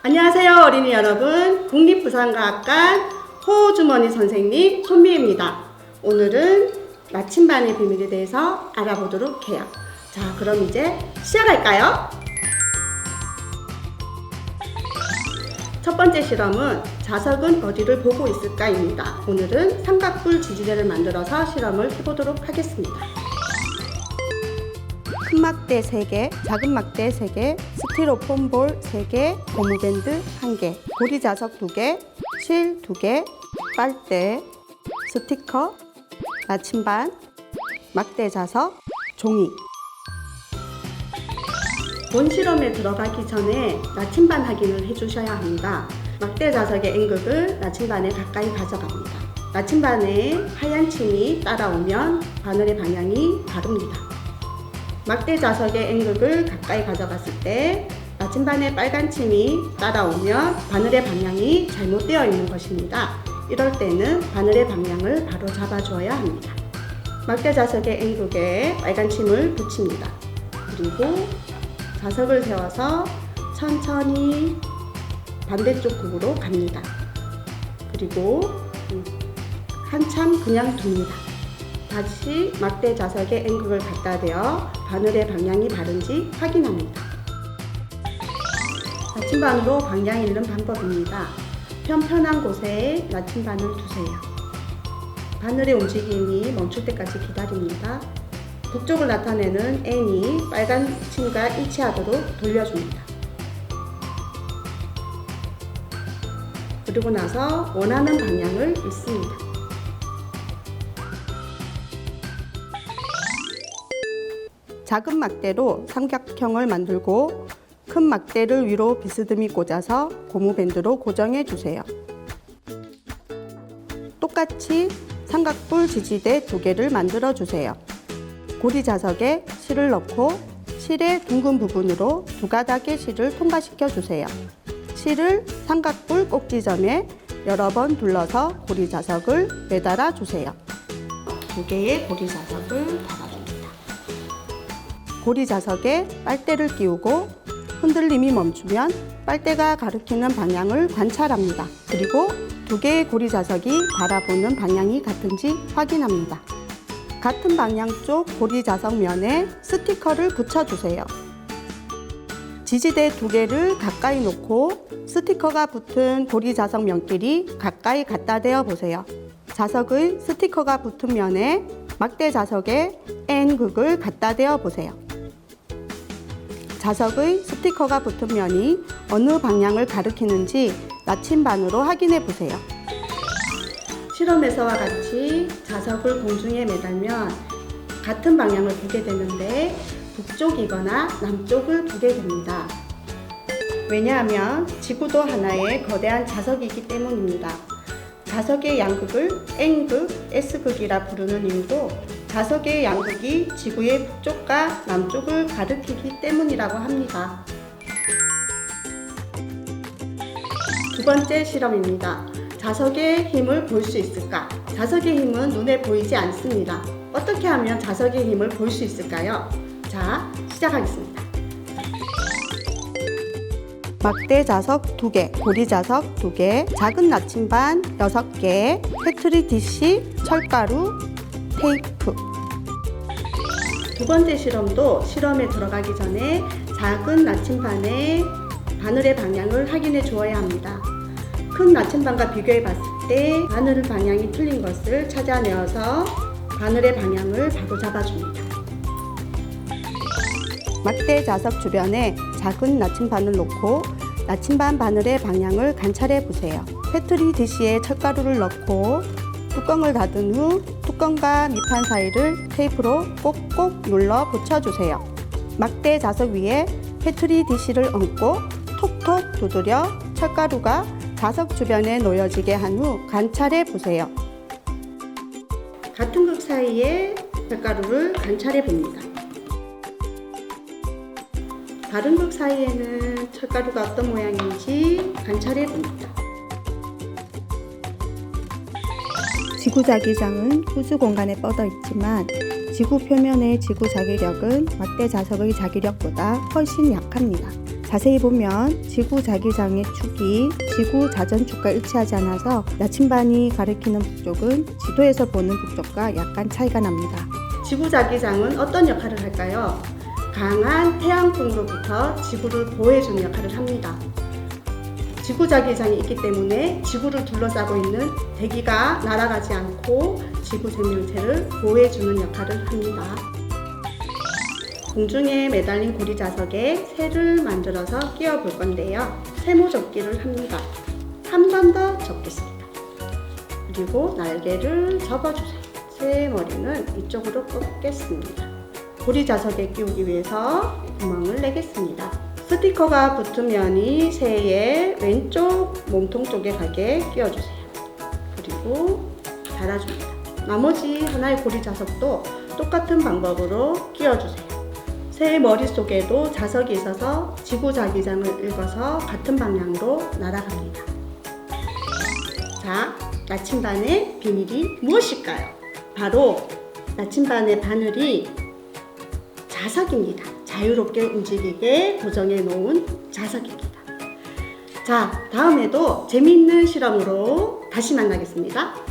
안녕하세요 어린이 여러분, 국립부산과학관 호주머니 선생님 손미입니다. 오늘은 나침반의 비밀에 대해서 알아보도록 해요. 자, 그럼 이제 시작할까요? 첫 번째 실험은 자석은 어디를 보고 있을까입니다. 오늘은 삼각뿔 지지대를 만들어서 실험을 해보도록 하겠습니다. 큰 막대 3개, 작은 막대 3개, 스티로폼 볼 3개, 고무밴드 1개, 고리 자석 2개, 실 2개, 빨대, 스티커, 나침반, 막대 자석, 종이. 본 실험에 들어가기 전에 나침반 확인을 해주셔야 합니다. 막대 자석의 N극을 나침반에 가까이 가져갑니다. 나침반에 하얀 침이 따라오면 바늘의 방향이 다릅니다. 막대 자석의 N극을 가까이 가져갔을 때 나침반에 빨간 침이 따라오면 바늘의 방향이 잘못되어 있는 것입니다. 이럴 때는 바늘의 방향을 바로 잡아줘야 합니다. 막대 자석의 N극에 빨간 침을 붙입니다. 그리고 자석을 세워서 천천히 반대쪽 극으로 갑니다. 그리고 한참 그냥 둡니다. 다시 막대 자석에 N극을 갖다 대어 바늘의 방향이 바른지 확인합니다. 나침반으로 방향 잃는 방법입니다. 편편한 곳에 나침반을 두세요. 바늘의 움직임이 멈출 때까지 기다립니다. 북쪽을 나타내는 N이 빨간 침과 일치하도록 돌려줍니다. 그리고 나서 원하는 방향을 읽습니다. 작은 막대로 삼각형을 만들고 큰 막대를 위로 비스듬히 꽂아서 고무밴드로 고정해 주세요. 똑같이 삼각뿔 지지대 2개를 만들어 주세요. 고리 자석에 실을 넣고 실의 둥근 부분으로 2가닥의 실을 통과시켜 주세요. 실을 삼각뿔 꼭지점에 여러 번 둘러서 고리 자석을 매달아 주세요. 2개의 고리 자석을 달아줍니다. 고리 자석에 빨대를 끼우고 흔들림이 멈추면 빨대가 가리키는 방향을 관찰합니다. 그리고 2개의 고리 자석이 바라보는 방향이 같은지 확인합니다. 같은 방향 쪽 고리 자석 면에 스티커를 붙여주세요. 지지대 2개를 가까이 놓고 스티커가 붙은 고리 자석 면끼리 가까이 갖다 대어 보세요. 자석의 스티커가 붙은 면에 막대 자석에 N극을 갖다 대어 보세요. 자석의 스티커가 붙은 면이 어느 방향을 가리키는지 나침반으로 확인해 보세요. 실험에서와 같이 자석을 공중에 매달면 같은 방향을 보게 되는데 북쪽이거나 남쪽을 보게 됩니다. 왜냐하면 지구도 하나의 거대한 자석이기 때문입니다. 자석의 양극을 N극, S극이라 부르는 이유도 자석의 양극이 지구의 북쪽과 남쪽을 가리키기 때문이라고 합니다. 두 번째 실험입니다. 자석의 힘을 볼 수 있을까? 자석의 힘은 눈에 보이지 않습니다. 어떻게 하면 자석의 힘을 볼 수 있을까요? 자, 시작하겠습니다. 막대 자석 2개, 고리 자석 2개, 작은 나침반 6개, 패트리 디시, 철가루, 테이프. 두 번째 실험도 실험에 들어가기 전에 작은 나침반의 바늘의 방향을 확인해 주어야 합니다. 큰 나침반과 비교해 봤을 때 바늘 방향이 틀린 것을 찾아내어서 바늘의 방향을 바로 잡아줍니다. 막대 자석 주변에 작은 나침반을 놓고 나침반 바늘의 방향을 관찰해 보세요. 패트리 디시에 철가루를 넣고 뚜껑을 닫은 후 뚜껑과 밑판 사이를 테이프로 꼭꼭 눌러 붙여주세요. 막대 자석 위에 패트리 디시를 얹고 톡톡 두드려 철가루가 자석 주변에 놓여지게 한 후 관찰해 보세요. 같은 극 사이에 철가루를 관찰해 봅니다. 다른 극 사이에는 철가루가 어떤 모양인지 관찰해 봅니다. 지구자기장은 우주 공간에 뻗어 있지만 지구 표면의 지구 자기력은 막대 자석의 자기력보다 훨씬 약합니다. 자세히 보면 지구 자기장의 축이 지구 자전축과 일치하지 않아서 나침반이 가리키는 북쪽은 지도에서 보는 북쪽과 약간 차이가 납니다. 지구자기장은 어떤 역할을 할까요? 강한 태양풍으로부터 지구를 보호해주는 역할을 합니다. 지구자기장이 있기 때문에 지구를 둘러싸고 있는 대기가 날아가지 않고 지구 생명체를 보호해주는 역할을 합니다. 공중에 매달린 고리 자석에 새를 만들어서 끼워 볼 건데요. 세모접기를 합니다. 한 번 더 접겠습니다. 그리고 날개를 접어주세요. 새 머리는 이쪽으로 꺾겠습니다. 고리 자석에 끼우기 위해서 구멍을 내겠습니다. 스티커가 붙은 면이 새의 왼쪽 몸통 쪽에 가게 끼워주세요. 그리고 달아줍니다. 나머지 하나의 고리 자석도 똑같은 방법으로 끼워주세요. 새의 머릿속에도 자석이 있어서 지구자기장을 읽어서 같은 방향으로 날아갑니다. 자, 나침반의 비밀이 무엇일까요? 바로 나침반의 바늘이 자석입니다. 자유롭게 움직이게 고정해 놓은 자석입니다. 자, 다음에도 재미있는 실험으로 다시 만나겠습니다.